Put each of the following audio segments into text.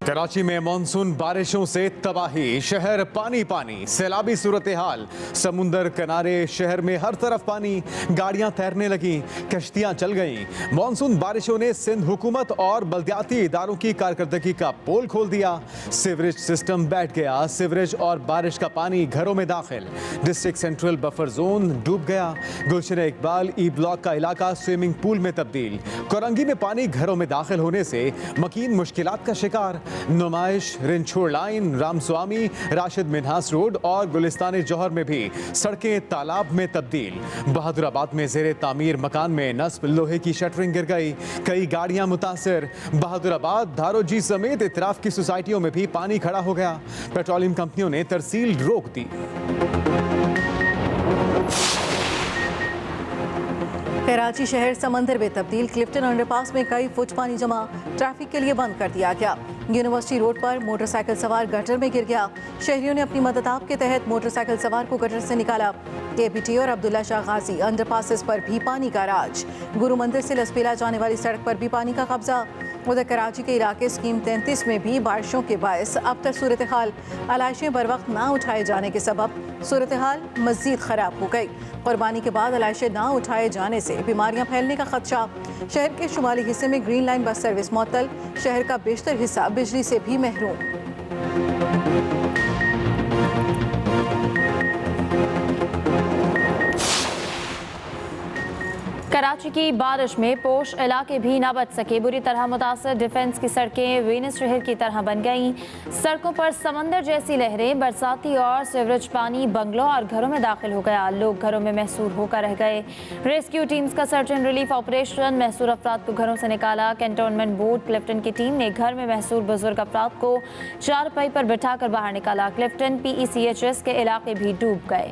कराची में मानसून बारिशों से तबाही, शहर पानी पानी, सैलाबी सूरत हाल। समुंदर किनारे शहर में हर तरफ पानी, गाड़ियां तैरने लगी, कश्तियां चल गईं। मानसून बारिशों ने सिंध हुकूमत और बल्दियाती इदारों की कारकर्दगी का पोल खोल दिया। सीवरेज सिस्टम बैठ गया, सीवरेज और बारिश का पानी घरों में दाखिल। डिस्ट्रिक्ट सेंट्रल बफर जोन डूब गया। गुलशन इकबाल ई ब्लॉक का इलाका स्विमिंग पूल में तब्दील। कोरंगी में पानी घरों में दाखिल होने से मकीन मुश्किलात का शिकार। नुमाइश, रिंछोड़ लाइन, रामस्वामी, राशिद मिन्हास रोड और गुलिस्तान जौहर में भी सड़कें तालाब में तब्दील। बहादुराबाद में जेरे तामीर मकान में नस्ब लोहे की शटरिंग गिर गई, कई गाड़ियां मुतासिर। बहादुराबाद, धारोजी समेत इतराफ की सोसाइटियों में भी पानी खड़ा हो गया। पेट्रोलियम कंपनियों ने तरसील रोक दी। कराची शहर समंदर में तब्दील। क्लिफ्टन अंडरपास में कई फुट पानी जमा, ट्रैफिक के लिए बंद कर दिया गया। यूनिवर्सिटी रोड पर मोटरसाइकिल सवार गटर में गिर गया। शहरियों ने अपनी मदद के तहत मोटरसाइकिल सवार को गटर से निकाला। केपीटी और अब्दुल्ला शाह गाजी अंडरपासेस पर भी पानी का राज। गुरु मंदिर से लसपेला जाने वाली सड़क पर भी पानी का कब्जा। उधर कराची के इलाके स्कीम 33 में भी बारिशों के बायस अब तक सूरत हाल, अलाइशें बर वक्त ना उठाए जाने के सबब सूरत हाल मजीद खराब हो गई। कुर्बानी के बाद अलाइशें ना उठाए जाने से बीमारियां फैलने का खदशा। शहर के शुमाली हिस्से में ग्रीन लाइन बस सर्विस मुअत्तल, शहर का बेशतर हिस्सा बिजली से भी महरूम। कराची की बारिश में पोश इलाके भी ना बच सके। बुरी तरह मुतासर डिफेंस की सड़कें वेनिस शहर की तरह बन गईं। सड़कों पर समंदर जैसी लहरें, बरसाती और सीवरेज पानी बंगलों और घरों में दाखिल हो गया। लोग घरों में महसूर होकर रह गए। रेस्क्यू टीम्स का सर्च एंड रिलीफ ऑपरेशन, महसूर अफराद को घरों से निकाला। कैंटोनमेंट बोर्ड क्लिफ्टन की टीम ने घर में महसूर बुजुर्ग अफराद को चारपाई पर बिठाकर बाहर निकाला। क्लिफ्टन PECHS के इलाके भी डूब गए।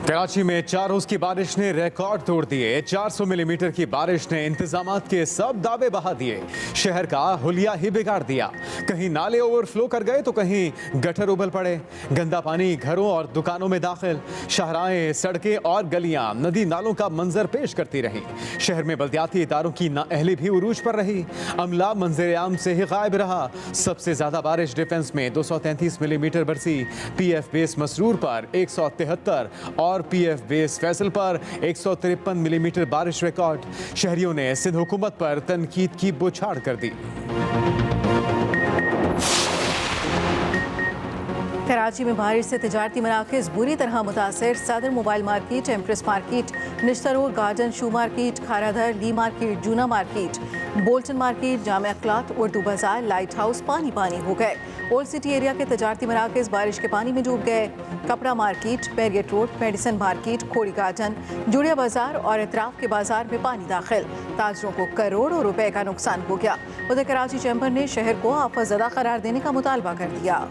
कराची में 4 रोज की बारिश ने रिकॉर्ड तोड़ दिए। 400 मिलीमीटर की बारिश ने इंतजामात के सब दावे बहा दिए। शहर का हुलिया ही बिगाड़ दिया। कहीं नाले ओवरफ्लो कर गए तो कहीं गटर उबल पड़े। गंदा पानी घरों और दुकानों में दाखिल। शाहराएं, सड़कें और गलियां नदी नालों का मंजर पेश करती रही। शहर में बल्दियाती इदारों की नाअहली भी उरूज पर रही। अमला मंजर आम से ही गायब रहा। सबसे ज्यादा बारिश डिफेंस में 233 मिलीमीटर बरसी। PF बेस मसरूर पर 173 और PF बेस फैसल पर 153 मिलीमीटर बारिश रिकॉर्ड। शहरियों ने सिंध हुकूमत पर तनकीद की बौछार कर दी। कराची में बारिश से तिजारती मराकज़ बुरी तरह मुतासर। Saddar mobile market, Empress market, Nishtar road, garden, shoe market, Kharadar, Lea market, Juna market, Bolton market, Jamia cloth, Urdu Bazaar, light house पानी पानी हो गए। ओल्ड सिटी एरिया के तिजारती मराकज़ बारिश के पानी में डूब गए। कपड़ा market, बैरियट road, medicine market, Khori garden, जुड़िया बाजार और इतराफ के बाजार में पानी दाखिल। ताजरों को करोड़ों रुपए का नुकसान हो गया। उधर कराची चैम्बर ने शहर को आफतज़दा करार देने का मुतालबा कर दिया।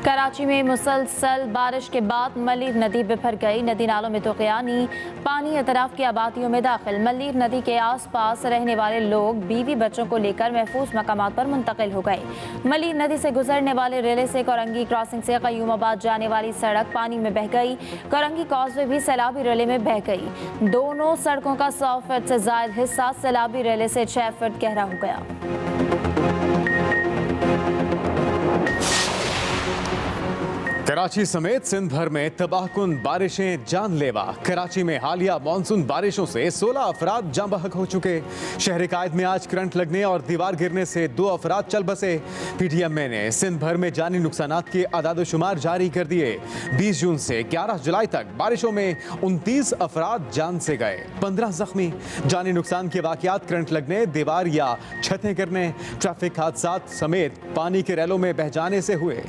कराची में मुसलसल बारिश के बाद मल्लीर नदी बिफर गई। नदी नालों में तुग़यानी पानी इतराफ की आबादियों में दाखिल। मल्लीर नदी के आसपास रहने वाले लोग बीवी बच्चों को लेकर महफूज मकामात पर मुंतकिल हो गए। मल्लीर नदी से गुजरने वाले रेले से कोरंगी क्रॉसिंग से क़य्यूमाबाद जाने वाली सड़क पानी में बह गई। कोरंगी कॉजवे भी सैलाबी रेले में बह गई। दोनों सड़कों का 100 फीट से ज़ायद हिस्सा सैलाबी रेले से 6 फीट गहरा हो गया। कराची समेत सिंध भर में तबाहकुन बारिशें जानलेवा। कराची में हालिया मानसून बारिशों से 16 अफराद जाँ बहक हो चुके। शहर कायद में आज करंट लगने और दीवार गिरने से 2 अफराद चल बसे। PTMA ने सिंध भर में जानी नुकसानात के आदाद-ओ-शुमार जारी कर दिए। 20 जून से 11 जुलाई तक बारिशों में 29 अफराद जान से गए, 15 जख्मी। जानी नुकसान के वाकयात करंट लगने, दीवार या छतें गिरने, ट्रैफिक हादसात समेत पानी के रैलों में बह जाने से हुए।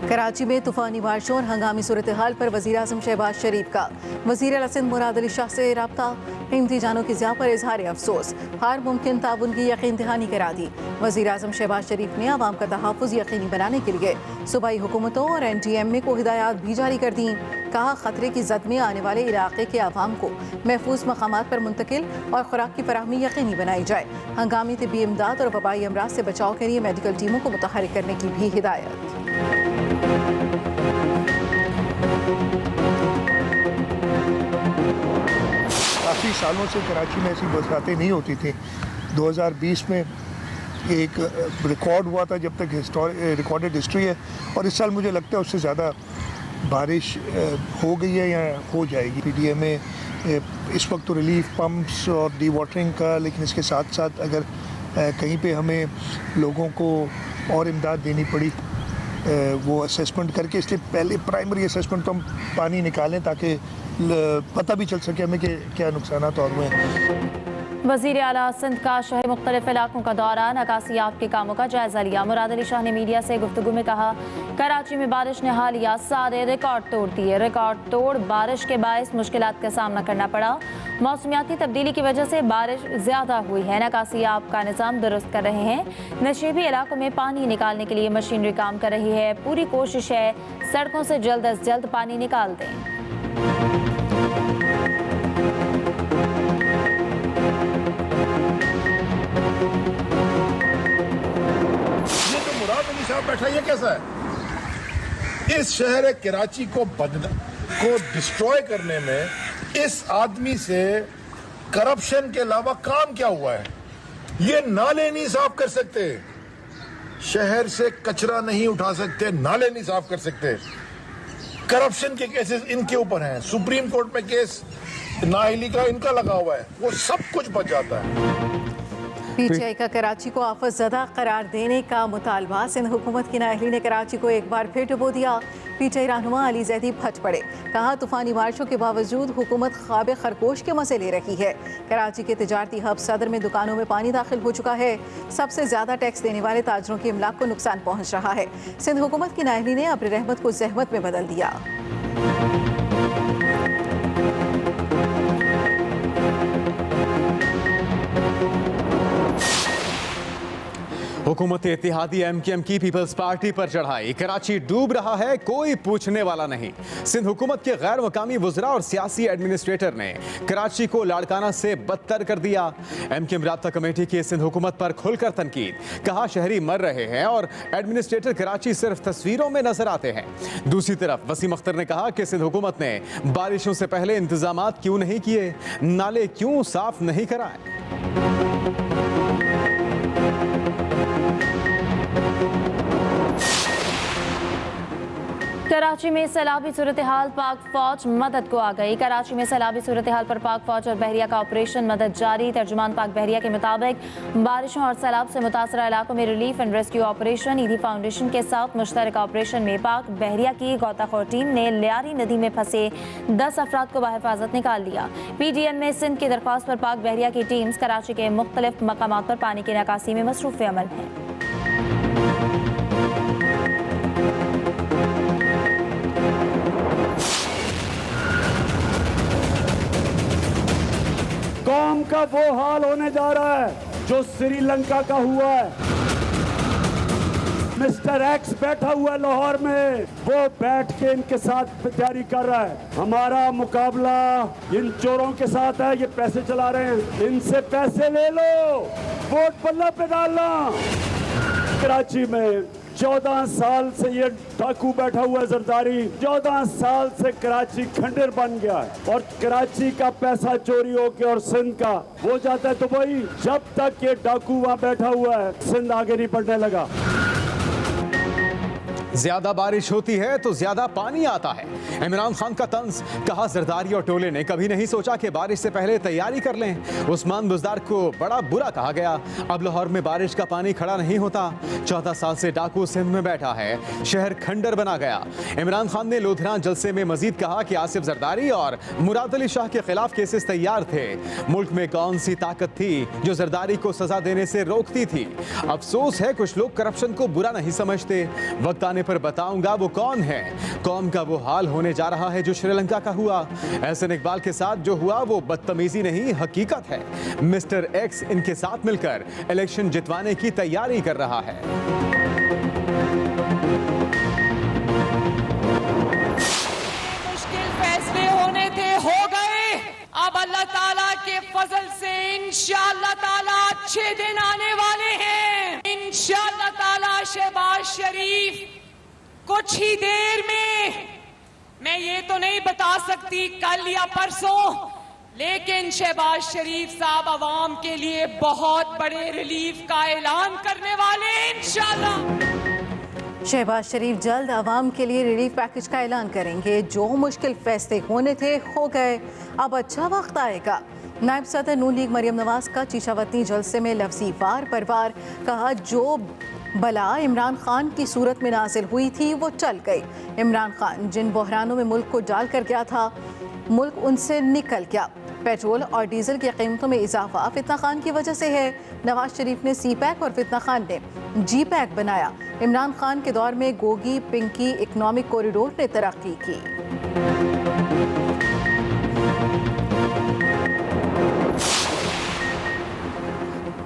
कराची में तूफानी बारिशों और हंगामी सूरत हाल पर वज़ीर-ए-आज़म शहबाज शरीफ का वज़ीर आला सिंध मुराद अली शाह से रब्ता। कीमती जानों की ज़िया पर इजहार अफसोस, हर मुमकिन ताउन की यकीन दहानी करा दी। वज़ीर-ए-आज़म शहबाज शरीफ ने आवाम का तहफ़्फ़ुज़ यकीनी बनाने के लिए सूबाई हुकूमतों और NTMA को हिदायत भी जारी कर दी। कहा खतरे की जद में आने वाले इलाके के अवाम को महफूज मकामात पर मुंतकिल और खुराक की फराहमी यकीनी बनाई जाए। हंगामी तिब्बी इमदाद और वबाई अमराज से बचाव के लिए मेडिकल टीमों को मुतहर्रिक करने की भी हिदायत। काफ़ी सालों से कराची में ऐसी बरसातें नहीं होती थी। 2020 में एक रिकॉर्ड हुआ था जब तक रिकॉर्डेड हिस्ट्री है, और इस साल मुझे लगता है उससे ज़्यादा बारिश हो गई है या हो जाएगी। पीडीएम में इस वक्त तो रिलीफ पंप्स और डी वाटरिंग का, लेकिन इसके साथ साथ अगर कहीं पे हमें लोगों को और इमदाद देनी पड़ी वो असेसमेंट करके, इसलिए पहले प्राइमरी असेसमेंट तो हम पानी निकालें ताकि पता भी चल सके हमें कि क्या नुकसानात और हुए हैं। वज़ीर आला सिंध का शहर मुख्तलिफ इलाकों का दौरा, नकासियात के कामों का जायजा लिया। मुराद अली शाह ने मीडिया से गुफ्तगू में कहा, कराची में बारिश ने हालिया सारे रिकॉर्ड तोड़ दिए। रिकॉर्ड तोड़ बारिश के बायस मुश्किलात का सामना करना पड़ा। मौसमियाती तब्दीली की वजह से बारिश ज़्यादा हुई है। नकासियात का निज़ाम दुरुस्त कर रहे हैं। नशीबी इलाकों में पानी निकालने के लिए मशीनरी काम कर रही है। पूरी कोशिश है सड़कों से जल्द अज जल्द पानी निकाल दें। बैठा ये कैसा है? इस शहर कराची को डिस्ट्रॉय करने में इस आदमी से करप्शन के अलावा काम क्या हुआ है? ये नाले नहीं साफ कर सकते, शहर से कचरा नहीं उठा सकते, नाले नहीं साफ कर सकते। करप्शन के केसेस इनके ऊपर हैं। सुप्रीम कोर्ट में केस नाअहली का इनका लगा हुआ है, वो सब कुछ बच जाता है। पीटीआई का कराची को आफत ज़दा करार देने का मुतालबा। सिंध हुकूमत की नाअहली ने कराची को एक बार फिर डुबो दिया। पीटीआई रहनुमा अली जैदी फट पड़े। कहा, तूफानी बारिशों के बावजूद हुकूमत ख्वाब खरगोश के मजे ले रही है। कराची के तिजारती हब सदर में दुकानों में पानी दाखिल हो चुका है। सबसे ज़्यादा टैक्स देने वाले ताजरों के इमलाक को नुकसान पहुँच रहा है। सिंध हुकूमत की नाअहली ने अब्र रहमत को जहमत में बदल दिया। हुकूमत इत्तेहादी एमकेएम की पीपल्स पार्टी पर चढ़ाई। कराची डूब रहा है, कोई पूछने वाला नहीं। सिंध हुकूमत के गैर मकामी वज़रा और सियासी एडमिनिस्ट्रेटर ने कराची को लाड़काना से बदतर कर दिया। एमकेएम राब्ता कमेटी की सिंध हुकूमत पर खुलकर तनकीद। कहा, शहरी मर रहे हैं और एडमिनिस्ट्रेटर कराची सिर्फ तस्वीरों में नजर आते हैं। दूसरी तरफ वसीम अख्तर ने कहा कि सिंध हुकूमत ने बारिशों से पहले इंतजामात क्यों नहीं किए, नाले क्यों साफ नहीं कराए। कराची में सैलाबी सूरत हाल, पाक फौज मदद को आ गई। कराची में सैलाबी सूरत हाल पर पाक फौज और बहरिया का ऑपरेशन मदद जारी। तर्जुमान पाक बहरिया के मुताबिक बारिशों और सैलाब से मुतासरा इलाकों में रिलीफ एंड रेस्क्यू ऑपरेशन ईदी फाउंडेशन के साथ मुश्तरका ऑपरेशन में पाक बहरिया की गोताखोर टीम ने लियारी नदी में फंसे 10 अफराद को बाहिफाजत निकाल लिया। पीडीएम में सिंध की दरख्वास्त पर पाक बहरिया की टीम्स कराची के मुख्तलिफ मकामात पर पानी की निकासी में मसरूफ अमल है। कौम का वो हाल होने जा रहा है जो श्रीलंका का हुआ है। मिस्टर एक्स बैठा हुआ है लाहौर में, वो बैठ के इनके साथ तैयारी कर रहा है। हमारा मुकाबला इन चोरों के साथ है, ये पैसे चला रहे हैं, इनसे पैसे ले लो, वोट पल्ला पे डालना। कराची में 14 साल से ये डाकू बैठा हुआ है जरदारी। 14 साल से कराची खंडर बन गया है और कराची का पैसा चोरी होके और सिंध का वो जाता है दुबई। जब तक ये डाकू वहां बैठा हुआ है, सिंध आगे नहीं बढ़ने लगा। ज्यादा बारिश होती है तो ज्यादा पानी आता है। इमरान खान का तंज। कहा, जरदारी और टोले ने कभी नहीं सोचा कि बारिश से पहले तैयारी कर लें। उस्मान बुजदार को बड़ा बुरा कहा गया। अब लाहौर में बारिश का पानी खड़ा नहीं होता। 14 साल से डाकू सिंध में बैठा है, शहर खंडर बना गया। इमरान खान ने लोधरा जलसे में मजीद कहा कि आसिफ जरदारी और मुराद अली शाह के खिलाफ केसेस तैयार थे। मुल्क में कौन सी ताकत थी जो जरदारी को सजा देने से रोकती थी। अफसोस है कुछ लोग करप्शन को बुरा नहीं समझते। वक्त आने पर बताऊंगा वो कौन है। कौम का वो हाल होने जा रहा है जो श्रीलंका का हुआ। एहसन इकबाल के साथ जो हुआ वो बदतमीजी नहीं, हकीकत है। मिस्टर एक्स इनके साथ मिलकर इलेक्शन जितवाने की तैयारी कर रहा है। मुश्किल अच्छे दिन आने वाले हैं। इंशाअल्लाह ताला शहबाज शरीफ कुछ ही देर में, मैं ये तो नहीं बता सकती कल या परसों, लेकिन शहबाज शरीफ साहब अवाम के लिए बहुत बड़े रिलीफ का ऐलान करने वाले हैं इंशाअल्लाह। शहबाज शरीफ जल्द आवाम के लिए रिलीफ पैकेज का ऐलान करेंगे। जो मुश्किल फैसले होने थे हो गए, अब अच्छा वक्त आएगा। नायब सदर नून लीग मरियम नवाज का चीशावतनी जलसे में लफ्जी वार पर वार कहा, जो बला इमरान खान की सूरत में नाजिल हुई थी वो चल गई। इमरान खान जिन बहरानों में मुल्क को डाल कर गया था, मुल्क उनसे निकल गया। पेट्रोल और डीजल की कीमतों में इजाफा फितना खान की वजह से है। नवाज शरीफ ने सी पैक और फितना खान ने जी पैक बनाया। इमरान खान के दौर में गोगी पिंकी इकनॉमिक कॉरिडोर ने तरक्की की।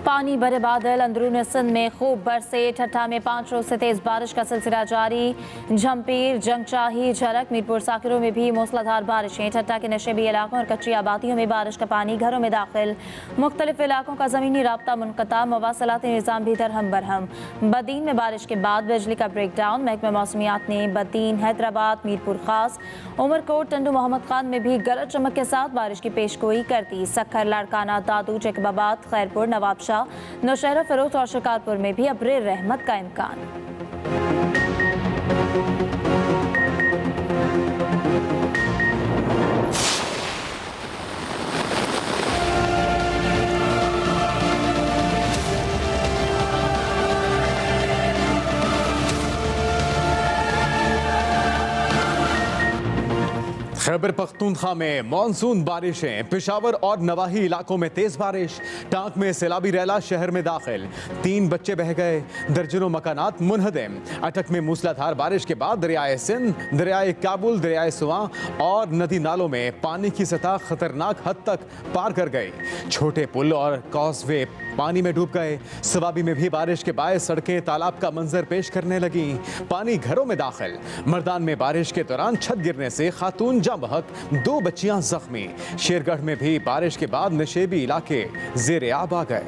पानी भरे बादल अंदरूनी सिंध में खूब बरसे। ठट्ठा में 5 रोज से तेज बारिश का सिलसिला जारी। झंपीर, जंगचाही, झरक, मीरपुर साकिरों में भी मूसलाधार बारिशें। ठट्ठा के नशेबी इलाकों और कच्ची आबादियों में बारिश का पानी घरों में दाखिल। मुख्तलिफ इलाकों का ज़मीनी राब्ता मुनक़ता, मवासलाती निज़ाम भी दरहम बरहम। बदीन में बारिश के बाद बिजली का ब्रेक डाउन। महकमा मौसमियात ने बदीन, हैदराबाद, मीरपुर खास, उमरकोट, टंडू मोहम्मद खान में भी गरज चमक के साथ बारिश की पेशगोई कर दी। सक्खर, लाड़काना, दादू, जैकबाबाद, खैरपुर, नवाबशाह, नौशहरा, फिरोज और शिकारपुर में भी अब्रे रहमत का इम्कान। खैबर पख्तूनख्वा में मानसून बारिशें। पेशावर और नवाही इलाकों में तेज बारिश। टांक में सैलाबी रैला शहर में दाखिल। 3 बच्चे बह गए, दर्जनों मकानात मुनहदम। अटक में मूसलाधार बारिश के बाद दरियाए सिंध, दरियाए काबुल, दरियाए सुआ और नदी नालों में पानी की सतह खतरनाक हद तक पार कर गई। छोटे पुल और कॉजवे पानी में डूब गए। सवाबी में भी बारिश के बायस सड़कें तालाब का मंजर पेश करने लगी। पानी घरों में दाखिल। मर्दान में बारिश के दौरान छत गिरने से खातून बहक, 2 बच्चियां जख्मी। शेरगढ़ में भी बारिश के बाद नशेबी इलाके जेर आब आ गए।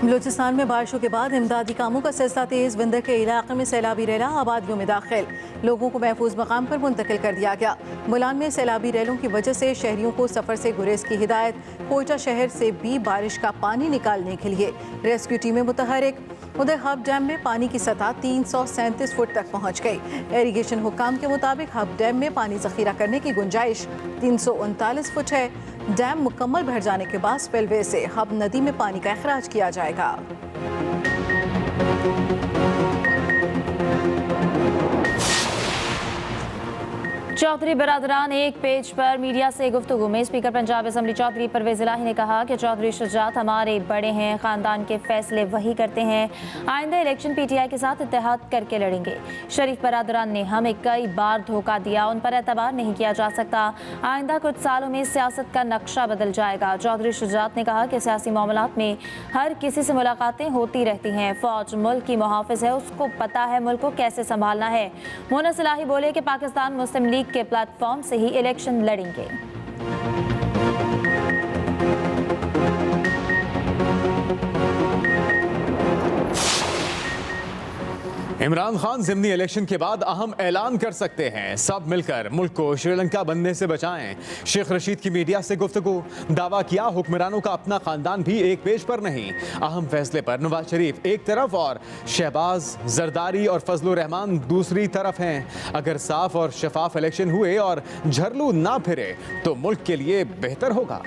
बलूचिस्तान में बारिशों के बाद इमदादी कामों का सिलसिला तेज। विंदर के इलाके में सैलाबी रैला आबादियों में दाखिल। लोगों को महफूज मकाम पर मुंतकिल कर दिया गया। मुलान में सैलाबी रैलों की वजह से शहरियों को सफर से गुरेज की हिदायत। कोयटा शहर से भी बारिश का पानी निकालने के लिए रेस्क्यू टीमें मुतहरिक। उधर हब डैम में पानी की सतह 337 फुट तक पहुंच गई। इरिगेशन हुक्काम के मुताबिक हब डैम में पानी जखीरा करने की गुंजाइश 339 फुट है। डैम मुकम्मल भर जाने के बाद स्पिलवे से हब नदी में पानी का अखराज किया जाएगा। चौधरी बरादरान एक पेज पर मीडिया से गुफ्तगू में स्पीकर पंजाब असम्बली चौधरी परवेज इलाही ने कहा कि चौधरी शुजात हमारे बड़े हैं, खानदान के फैसले वही करते हैं। आइंदा इलेक्शन PTI के साथ इत्तेहाद करके लड़ेंगे। शरीफ बरादरान ने हमें कई बार धोखा दिया, उन पर एतबार नहीं किया जा सकता। आइंदा कुछ सालों में सियासत का नक्शा बदल जाएगा। चौधरी शुजात ने कहा कि सियासी मामलात में हर किसी से मुलाकातें होती रहती हैं। फौज मुल्क की मुहाफिज है, उसको पता है मुल्क को कैसे संभालना है। मोनस इलाही बोले कि पाकिस्तान मुस्लिम लीग के प्लेटफॉर्म से ही इलेक्शन लड़ेंगे। इमरान खान ज़िमनी इलेक्शन के बाद अहम ऐलान कर सकते हैं। सब मिलकर मुल्क को श्रीलंका बनने से बचाएं। शेख रशीद की मीडिया से गुफ्तगू। दावा किया हुक्मरानों का अपना खानदान भी एक पेज पर नहीं। अहम फैसले पर नवाज शरीफ एक तरफ और शहबाज, जरदारी और फजलुर रहमान दूसरी तरफ हैं। अगर साफ और शफाफ इलेक्शन हुए और झरलू ना फिरे तो मुल्क के लिए बेहतर होगा।